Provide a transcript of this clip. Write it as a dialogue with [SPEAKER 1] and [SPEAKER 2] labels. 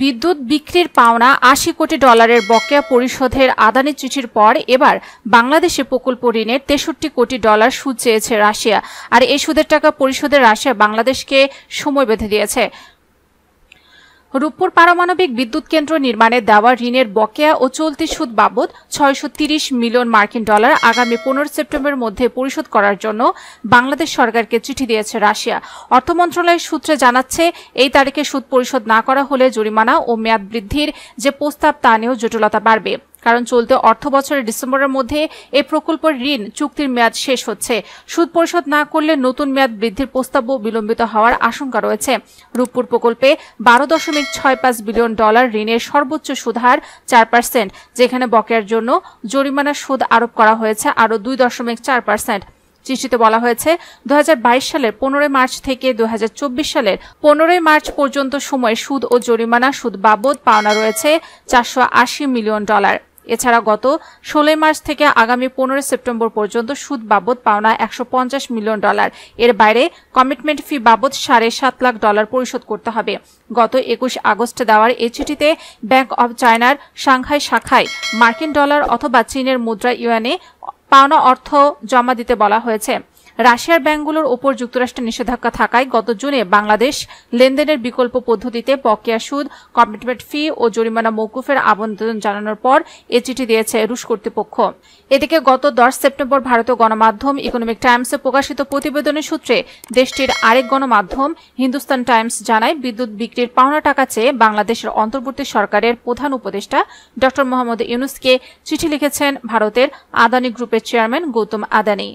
[SPEAKER 1] বিদ্যুৎ বিক্রির পাওনা ৮০ কোটি ডলারের বকেয়া পরিশোধের আদানি চিঠির পর এবার বাংলাদেশে প্রকল্প ঋণের ৬৩ কোটি ডলার সুদ চেয়েছে রাশিয়া। আর এই সুদের টাকা পরিশোধে রাশিয়া বাংলাদেশকে সময় বেঁধে দিয়েছে। রূপপুর পারমাণবিক বিদ্যুৎ কেন্দ্র নির্মাণে দেওয়া ঋণের বকেয়া ও চলতি সুদ বাবদ ৬৩০ মিলিয়ন মার্কিন ডলার আগামী ১৫ সেপ্টেম্বরের মধ্যে পরিশোধ করার জন্য বাংলাদেশ সরকারকে চিঠি দিয়েছে রাশিয়া। অর্থ মন্ত্রণালয়ের সূত্রে জানাচ্ছে, এই তারিখে সুদ পরিশোধ না করা হলে জরিমানা ও মেয়াদ বৃদ্ধির যে প্রস্তাব তা নিয়েও জটিলতা বাড়বে। কারণ চলতি অর্থ বছরের ডিসেম্বরের মধ্যে এই প্রকল্পের ঋণ চুক্তির মেয়াদ শেষ হচ্ছে। সুদ পরিশোধ না করলে নতুন মেয়াদ বৃদ্ধির প্রস্তাবও বিলম্বিত হওয়ার আশঙ্কা রয়েছে। রূপপুর প্রকল্পে ১২.৬৫ বিলিয়ন ডলার ঋণের সর্বোচ্চ সুদহার ৪%, যেখানে বকেয়ার জন্য জরিমানার সুদ আরোপ করা হয়েছে আরও ২.৪%। চিঠিতে বলা হয়েছে ২০২২ সালের ১৫ মার্চ থেকে ২০২৪ সালের ১৫ মার্চ পর্যন্ত সময় সুদ ও জরিমানা সুদ বাবদ পাওনা রয়েছে ৪৮০ মিলিয়ন ডলার। এছাড়া গত ১৬ মার্চ থেকে আগামী ১৫ সেপ্টেম্বর পর্যন্ত সুদ বাবদ পাওনা ১৫০ মিলিয়ন ডলার। এর বাইরে কমিটমেন্ট ফি বাবদ ৭.৫ লাখ ডলার পরিশোধ করতে হবে। গত ২১ আগস্টে দেওয়ার এই চিঠিতে ব্যাংক অব চায়নার সাংহাই শাখায় মার্কিন ডলার অথবা চীনের মুদ্রা ইউয়ানে পাওনা অর্থ জমা দিতে বলা হয়েছে। রাশিয়ার ব্যাংকগুলোর ওপর যুক্তরাষ্ট্রের নিষেধাজ্ঞা থাকায় গত জুনে বাংলাদেশ লেনদেনের বিকল্প পদ্ধতিতে বকেয়া সুদ, কমিটমেন্ট ফি ও জরিমানা মওকুফের আবেদন জানানোর পর এ চিঠি দিয়েছে রুশ কর্তৃপক্ষ। এদিকে গত ১০ সেপ্টেম্বর ভারতীয় গণমাধ্যম ইকোনমিক টাইমসে প্রকাশিত প্রতিবেদনের সূত্রে দেশটির আরেক গণমাধ্যম হিন্দুস্তান টাইমস জানায়, বিদ্যুৎ বিক্রির পাওনা টাকা চেয়ে বাংলাদেশের অন্তর্বর্তী সরকারের প্রধান উপদেষ্টা ড. মোহাম্মদ ইউনূসকে চিঠি লিখেছেন ভারতের আদানি গ্রুপের চেয়ারম্যান গৌতম আদানি।